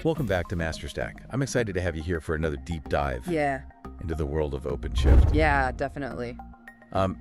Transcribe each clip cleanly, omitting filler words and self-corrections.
Welcome back to MasterStack. I'm excited to have you here for another deep dive Yeah. into the world of OpenShift. Yeah, definitely.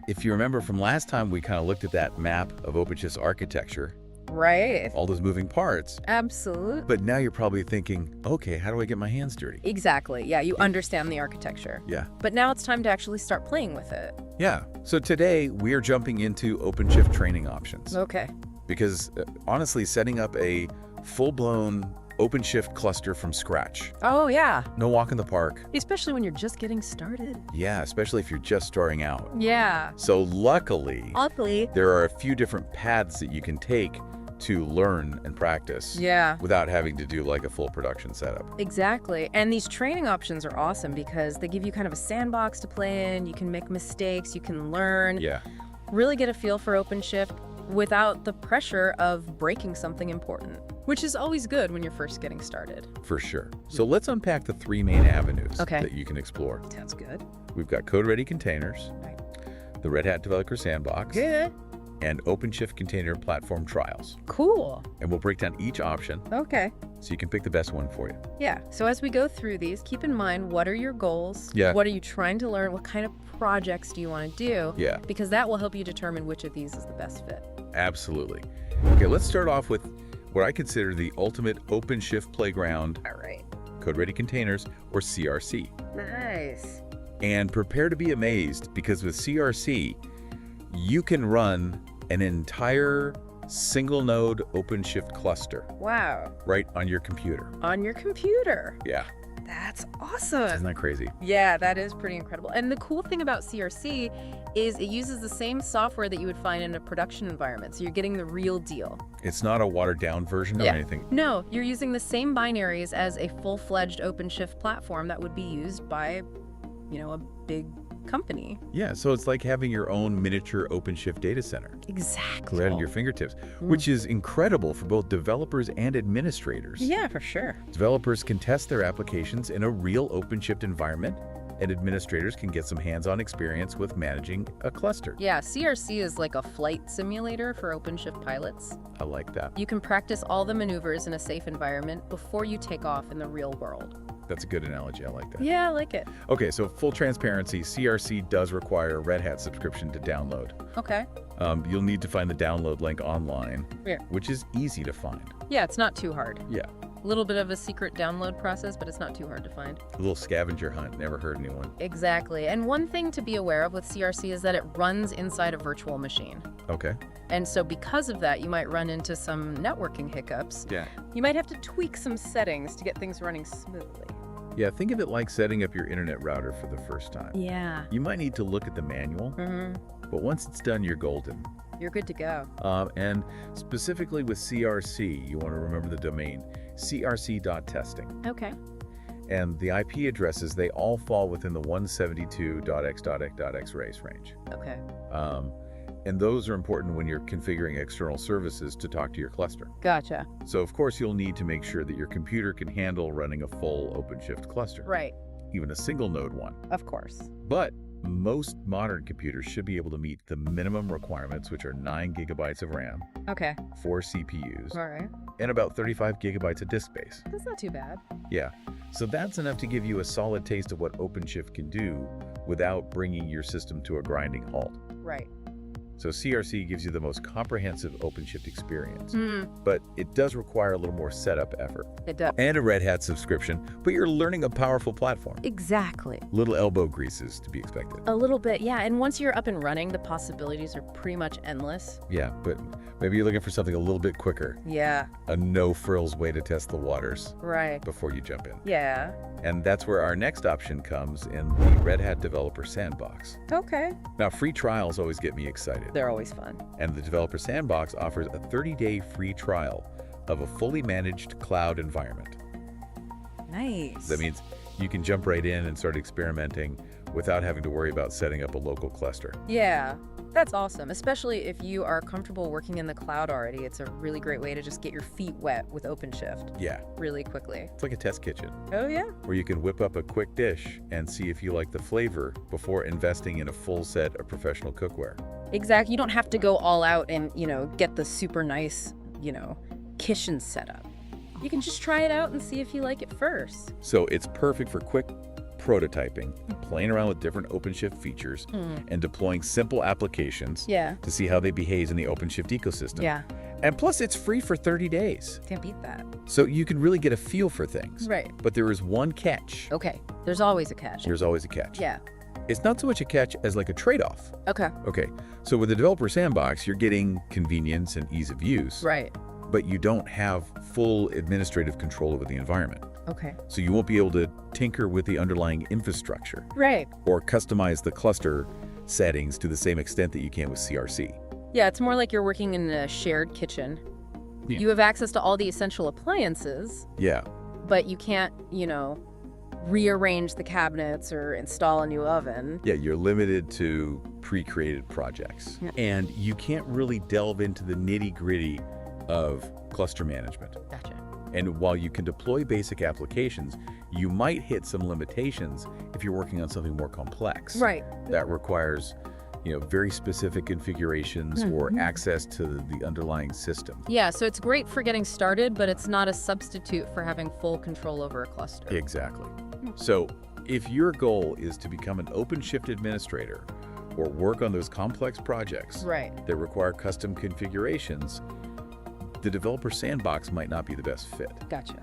If you remember from last time, we kind of looked at that map of OpenShift's architecture, Right. all those moving parts. Absolutely. But now you're probably thinking, okay, how do I get my hands dirty? Exactly. Yeah, you understand the architecture. Yeah. But now it's time to actually start playing with it. Yeah. So today we are jumping into OpenShift training options. Okay. Because honestly, setting up a full-blown OpenShift cluster from scratch. Oh, yeah. No walk in the park. Especially when you're just getting started. Yeah, especially if you're just starting out. Yeah. So luckily, Luckily. there are a few different paths that you can take to learn and practice Yeah. without having to do like a full production setup. Exactly. And these training options are awesome because they give you kind of a sandbox to play in. You can make mistakes. You can learn. Yeah, Really get a feel for OpenShift without the pressure of breaking something important, which is always good when you're first getting started. for sure. So let's unpack the three main avenues Okay. that you can explore. Sounds good. We've got CodeReady containers, Right. the Red Hat Developer Sandbox, Good. and OpenShift Container Platform Trials. Cool. And we'll break down each option Okay. so you can pick the best one for you. Yeah. So as we go through these, keep in mind, what are your goals? Yeah. What are you trying to learn? What kind of projects do you want to do? Yeah, Because that will help you determine which of these is the best fit. absolutely. Okay, let's start off with what I consider the ultimate OpenShift playground, All right. CodeReady containers, or CRC. Nice. And prepare to be amazed, because with CRC, you can run an entire single node OpenShift cluster Wow. right on your computer. On your computer. Yeah, That's isn't awesome. that crazy? Yeah, that is pretty incredible. And the cool thing about CRC is it uses the same software that you would find in a production environment. So you're getting the real deal. It's not a watered down version Yeah. or anything. No, you're using the same binaries as a full-fledged OpenShift platform that would be used by, a big company. Yeah, so it's like having your own miniature OpenShift data center Exactly. right at your fingertips, which is incredible for both developers and administrators. Yeah, for sure. Developers can test their applications in a real OpenShift environment, and administrators can get some hands-on experience with managing a cluster. Yeah, CRC is like a flight simulator for OpenShift pilots. I like that. You can practice all the maneuvers in a safe environment before you take off in the real world. That's a good analogy. I like that. Yeah, I like it. Okay, so full transparency, CRC does require a Red Hat subscription to download. Okay. You'll need to find the download link online, Yeah. which is easy to find. Yeah, it's not too hard. Yeah, A little bit of a secret download process, but it's not too hard to find. a little scavenger hunt, never hurt anyone. Exactly. And one thing to be aware of with CRC is that it runs inside a virtual machine. Okay. And so because of that, you might run into some networking hiccups. Yeah. You might have to tweak some settings to get things running smoothly. Yeah, think of it like setting up your internet router for the first time. Yeah. You might need to look at the manual, but once it's done, you're golden. You're good to go. And specifically with CRC, you want to remember the domain, crc.testing. Okay. And the IP addresses, they all fall within the 172.x.x.x race range. Okay. And those are important when you're configuring external services to talk to your cluster. Gotcha. So of course you'll need to make sure that your computer can handle running a full OpenShift cluster, Right. even a single node one. Of course. But most modern computers should be able to meet the minimum requirements, which are 9 gigabytes of RAM, Okay. 4 CPUs, All right. and about 35 gigabytes of disk space. That's not too bad. Yeah, so that's enough to give you a solid taste of what OpenShift can do without bringing your system to a grinding halt. Right. So CRC gives you the most comprehensive OpenShift experience, Mm, but it does require a little more setup effort it does. and a Red Hat subscription, but you're learning a powerful platform. Exactly. Little elbow greases to be expected. A little bit, yeah. And once you're up and running, the possibilities are pretty much endless. Yeah, but maybe you're looking for something a little bit quicker, Yeah. a no-frills way to test the waters Right. before you jump in. Yeah. And that's where our next option comes in the Red Hat Developer Sandbox. Okay. Now, free trials always get me excited. They're always fun. And the Developer Sandbox offers a 30-day free trial of a fully managed cloud environment. Nice. That means you can jump right in and start experimenting without having to worry about setting up a local cluster. Yeah. That's awesome, especially if you are comfortable working in the cloud already. It's a really great way to just get your feet wet with OpenShift Yeah, really quickly. it's like a test kitchen Oh, yeah. where you can whip up a quick dish and see if you like the flavor before investing in a full set of professional cookware. Exactly. You don't have to go all out and, get the super nice, kitchen setup. You can just try it out and see if you like it first. So it's perfect for quick prototyping, playing around with different OpenShift features, and deploying simple applications to see how they behave in the OpenShift ecosystem. Yeah. And plus, it's free for 30 days. Can't beat that. So you can really get a feel for things. Right. But there is one catch. Okay. There's always a catch. There's always a catch. Yeah. It's not so much a catch as like a trade-off. Okay. Okay. So with the Developer Sandbox, you're getting convenience and ease of use. Right. But you don't have full administrative control over the environment. Okay. So you won't be able to tinker with the underlying infrastructure. Right. Or customize the cluster settings to the same extent that you can with CRC. Yeah, it's more like you're working in a shared kitchen. Yeah. You have access to all the essential appliances. Yeah. But you can't, rearrange the cabinets or install a new oven. Yeah, you're limited to pre-created projects. Yeah. And you can't really delve into the nitty-gritty of cluster management. Gotcha. And while you can deploy basic applications, you might hit some limitations if you're working on something more complex. Right. That requires, very specific configurations or access to the underlying system. Yeah, so it's great for getting started, but it's not a substitute for having full control over a cluster. Exactly. So if your goal is to become an OpenShift administrator or work on those complex projects that require custom configurations, the Developer Sandbox might not be the best fit. Gotcha.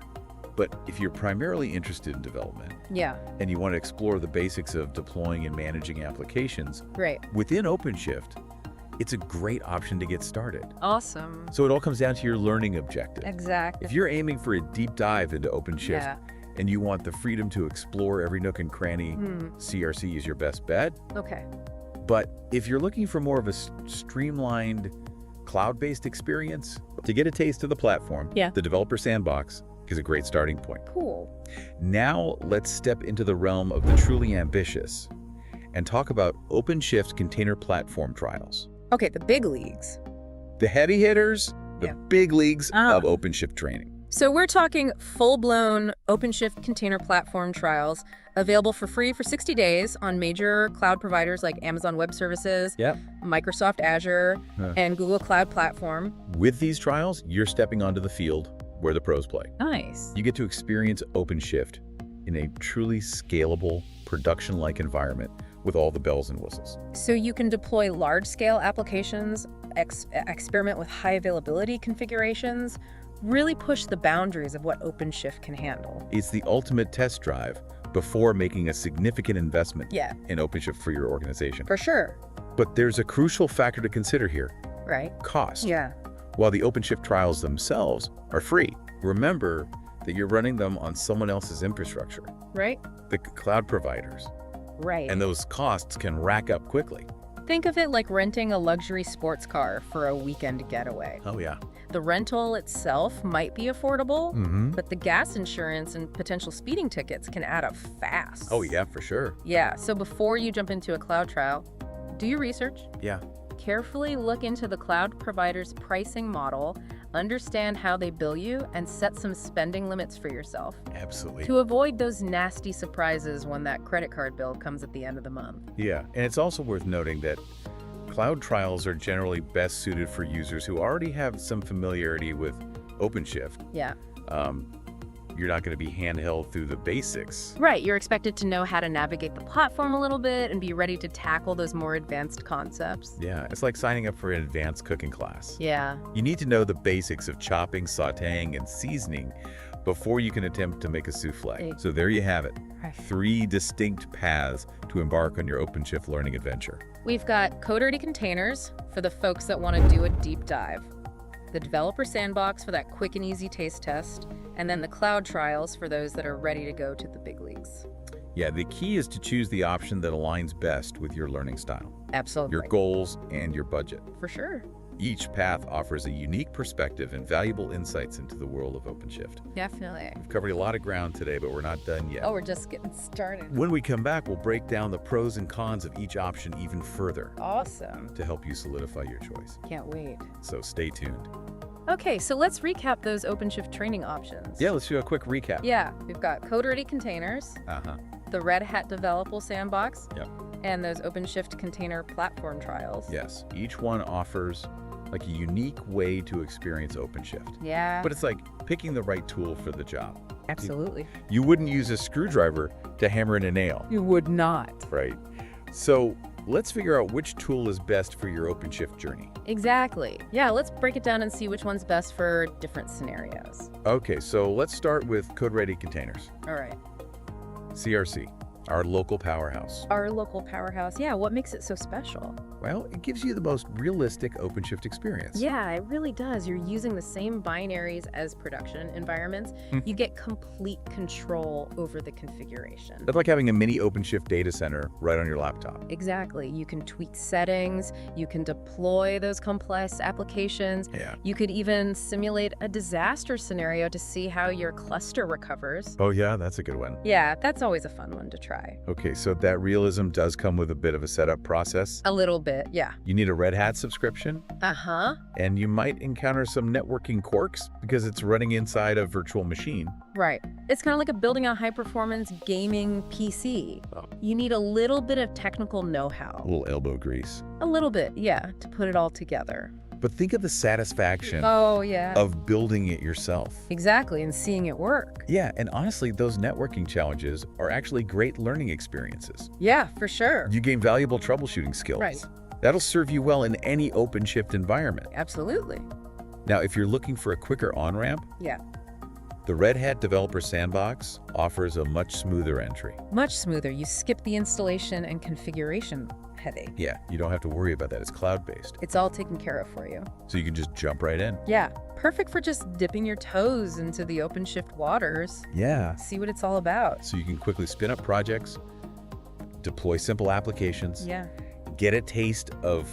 But if you're primarily interested in development and you want to explore the basics of deploying and managing applications within OpenShift, it's a great option to get started. Awesome. So it all comes down to your learning objective. Exactly. If you're aiming for a deep dive into OpenShift and you want the freedom to explore every nook and cranny, CRC is your best bet. Okay. But if you're looking for more of a streamlined, cloud-based experience, to get a taste of the platform, the Developer Sandbox is a great starting point. Cool. Now let's step into the realm of the truly ambitious and talk about OpenShift Container Platform Trials. Okay, the big leagues. The heavy hitters, the big leagues of OpenShift training. So we're talking full-blown OpenShift Container Platform Trials, available for free for 60 days on major cloud providers like Amazon Web Services, Microsoft Azure, and Google Cloud Platform. With these trials, you're stepping onto the field where the pros play. Nice. You get to experience OpenShift in a truly scalable, production-like environment with all the bells and whistles. So you can deploy large-scale applications, experiment with high availability configurations, really push the boundaries of what OpenShift can handle. It's the ultimate test drive before making a significant investment in OpenShift for your organization. For sure. But there's a crucial factor to consider here. Cost. While the OpenShift trials themselves are free, remember that you're running them on someone else's infrastructure. The cloud providers. And those costs can rack up quickly. Think of it like renting a luxury sports car for a weekend getaway. Oh, yeah. The rental itself might be affordable, but the gas insurance and potential speeding tickets can add up fast. Oh, yeah, for sure. Yeah, so before you jump into a cloud trial, do your research. Carefully look into the cloud provider's pricing model, understand how they bill you, and set some spending limits for yourself. Absolutely. To avoid those nasty surprises when that credit card bill comes at the end of the month. Yeah, and it's also worth noting that cloud trials are generally best suited for users who already have some familiarity with OpenShift. You're not going to be handheld through the basics. Right, you're expected to know how to navigate the platform a little bit and be ready to tackle those more advanced concepts. Yeah, it's like signing up for an advanced cooking class. Yeah. You need to know the basics of chopping, sautéing, and seasoning before you can attempt to make a souffle. So there you have it. 3 distinct paths to embark on your OpenShift learning adventure. We've got CodeReady containers for the folks that want to do a deep dive, the Developer Sandbox for that quick and easy taste test, and then the cloud trials for those that are ready to go to the big leagues. Yeah, the key is to choose the option that aligns best with your learning style, Absolutely. your goals, and your budget. For sure. Each path offers a unique perspective and valuable insights into the world of OpenShift. Definitely. We've covered a lot of ground today, but we're not done yet. Oh, we're just getting started. When we come back, we'll break down the pros and cons of each option even further Awesome. to help you solidify your choice. Can't wait. So stay tuned. Okay, so let's recap those OpenShift training options. Yeah, let's do a quick recap. Yeah, we've got CodeReady containers, the Red Hat Developer Sandbox, and those OpenShift Container Platform Trials. Yes, each one offers like a unique way to experience OpenShift. Yeah. But it's like picking the right tool for the job. Absolutely. You wouldn't use a screwdriver to hammer in a nail. You would not. Right. So let's figure out which tool is best for your OpenShift journey. Exactly. Yeah, let's break it down and see which one's best for different scenarios. Okay, so let's start with CodeReady containers. All right. CRC, our local powerhouse. Our local powerhouse. Yeah, what makes it so special? Well, it gives you the most realistic OpenShift experience. Yeah, it really does. You're using the same binaries as production environments. You get complete control over the configuration. It's like having a mini OpenShift data center right on your laptop. Exactly. You can tweak settings. You can deploy those complex applications. Yeah. You could even simulate a disaster scenario to see how your cluster recovers. Oh yeah, that's a good one. Yeah, that's always a fun one to try. Okay, so that realism does come with a bit of a setup process. A little bit, yeah. You need a Red Hat subscription. Uh-huh. And you might encounter some networking quirks because it's running inside a virtual machine. Right. It's kind of like building a high-performance gaming PC. Oh. You need a little bit of technical know-how. A little elbow grease. A little bit, yeah, to put it all together. But think of the satisfaction yeah. of building it yourself. Exactly, and seeing it work. Yeah, and honestly, those networking challenges are actually great learning experiences. Yeah, for sure. You gain valuable troubleshooting skills. Right. That'll serve you well in any OpenShift environment. Absolutely. Now, if you're looking for a quicker on-ramp, Yeah. the Red Hat Developer Sandbox offers a much smoother entry. Much smoother. You skip the installation and configuration headache. Yeah, you don't have to worry about that. It's cloud-based. It's all taken care of for you. So you can just jump right in. Yeah, perfect for just dipping your toes into the OpenShift waters. Yeah. See what it's all about. So you can quickly spin up projects, deploy simple applications, Yeah. get a taste of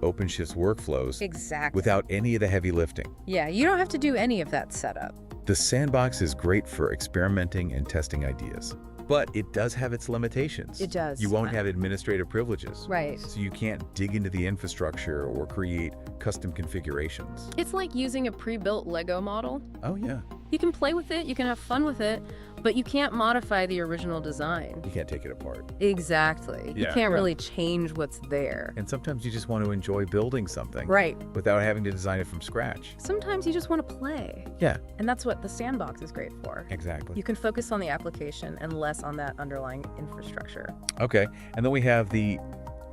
OpenShift's workflows Exactly. without any of the heavy lifting. Yeah, you don't have to do any of that setup. The sandbox is great for experimenting and testing ideas, but it does have its limitations. It does. You won't have administrative privileges. Right. So you can't dig into the infrastructure or create custom configurations. It's like using a pre-built Lego model. Oh yeah. You can play with it, you can have fun with it, but you can't modify the original design. You can't take it apart. Exactly. You Yeah. can't really change what's there. And sometimes you just want to enjoy building something. Right. Without having to design it from scratch. Sometimes you just want to play. Yeah. And that's what the sandbox is great for. Exactly. You can focus on the application and less on that underlying infrastructure. Okay. And then we have the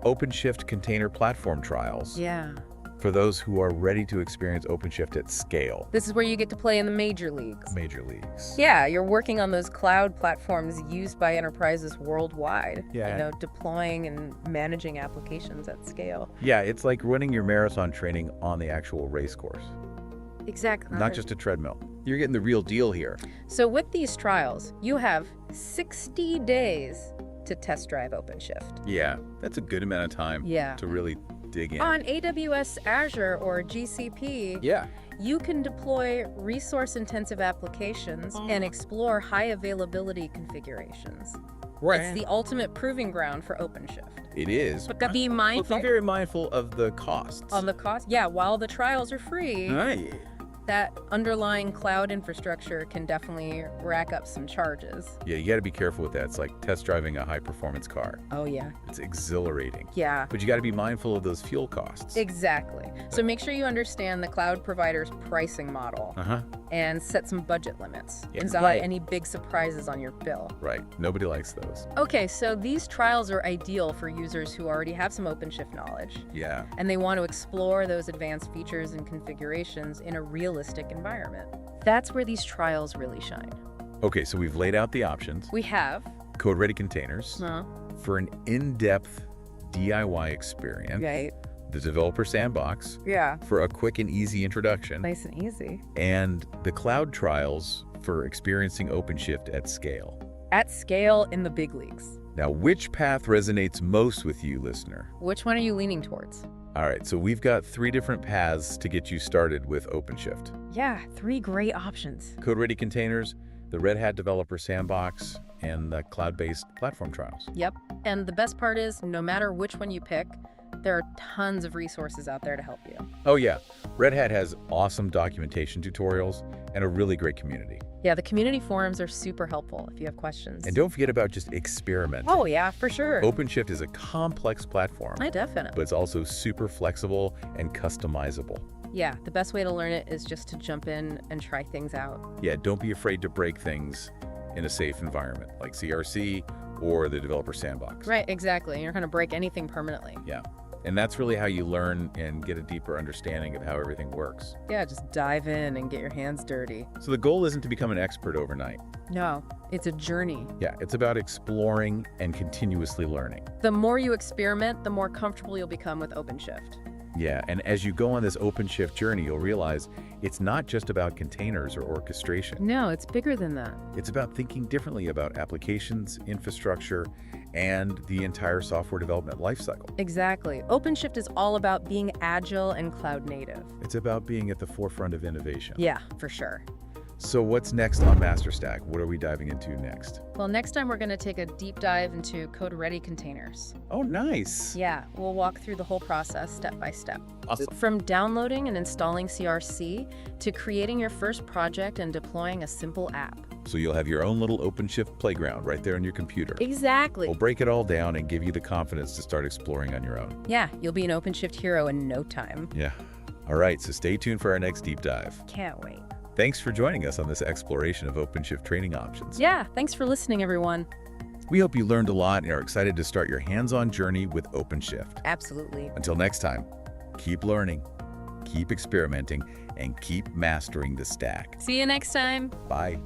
OpenShift Container Platform Trials. Yeah. For those who are ready to experience OpenShift at scale. This is where you get to play in the major leagues. Major leagues. Yeah, you're working on those cloud platforms used by enterprises worldwide. Yeah. You know, deploying and managing applications at scale. Yeah, it's like running your marathon training on the actual race course, Exactly. not just a treadmill. You're getting the real deal here. So with these trials, you have 60 days to test drive OpenShift. Yeah, that's a good amount of time Yeah. to really dig in. On AWS, Azure, or GCP, Yeah. you can deploy resource-intensive applications and explore high-availability configurations. Right. It's the ultimate proving ground for OpenShift. It is. But be But mindful be very mindful of the costs. on the cost. Yeah, while the trials are free, Right. that underlying cloud infrastructure can definitely rack up some charges. Yeah, you got to be careful with that. It's like test driving a high-performance car. Oh, yeah. It's exhilarating. Yeah. But you got to be mindful of those fuel costs. Exactly. So make sure you understand the cloud provider's pricing model Uh-huh. and set some budget limits. Yeah. Avoid Right. any big surprises on your bill. Right. Nobody likes those. Okay, so these trials are ideal for users who already have some OpenShift knowledge Yeah. and they want to explore those advanced features and configurations in a realistic environment. That's where these trials really shine. Okay, so we've laid out the options. We have CodeReady containers for an in-depth DIY experience. right. The Developer Sandbox Yeah. for a quick and easy introduction. Nice and easy. And the cloud trials for experiencing OpenShift at scale. At scale in the big leagues. Now, which path resonates most with you, listener? Which one are you leaning towards? All right, so we've got 3 different paths to get you started with OpenShift. Yeah, 3 great options. CodeReady containers, the Red Hat Developer Sandbox, and the cloud-based platform trials. Yep. And the best part is, no matter which one you pick, there are tons of resources out there to help you. Oh yeah, Red Hat has awesome documentation tutorials and a really great community. Yeah, the community forums are super helpful if you have questions. And don't forget about just experimenting. Oh, yeah, for sure. OpenShift is a complex platform. Definitely. But it's also super flexible and customizable. Yeah, the best way to learn it is just to jump in and try things out. Yeah, don't be afraid to break things in a safe environment like CRC or the Developer Sandbox. Right, exactly. You're not going to break anything permanently. Yeah. And that's really how you learn and get a deeper understanding of how everything works. Yeah, just dive in and get your hands dirty. So the goal isn't to become an expert overnight. No, it's a journey. Yeah, it's about exploring and continuously learning. The more you experiment, the more comfortable you'll become with OpenShift. Yeah, and as you go on this OpenShift journey, you'll realize it's not just about containers or orchestration. No, it's bigger than that. It's about thinking differently about applications, infrastructure, and the entire software development lifecycle. Exactly. OpenShift is all about being agile and cloud native. It's about being at the forefront of innovation. Yeah, for sure. So what's next on MasterStack? What are we diving into next? Well, next time we're going to take a deep dive into CodeReady containers. Oh, nice. Yeah, we'll walk through the whole process step by step. Awesome. From downloading and installing CRC to creating your first project and deploying a simple app. So you'll have your own little OpenShift playground right there on your computer. Exactly. We'll break it all down and give you the confidence to start exploring on your own. Yeah, you'll be an OpenShift hero in no time. Yeah. All right, so stay tuned for our next deep dive. Can't wait. Thanks for joining us on this exploration of OpenShift training options. Yeah, thanks for listening, everyone. We hope you learned a lot and are excited to start your hands-on journey with OpenShift. Absolutely. Until next time, keep learning, keep experimenting, and keep mastering the stack. See you next time. Bye.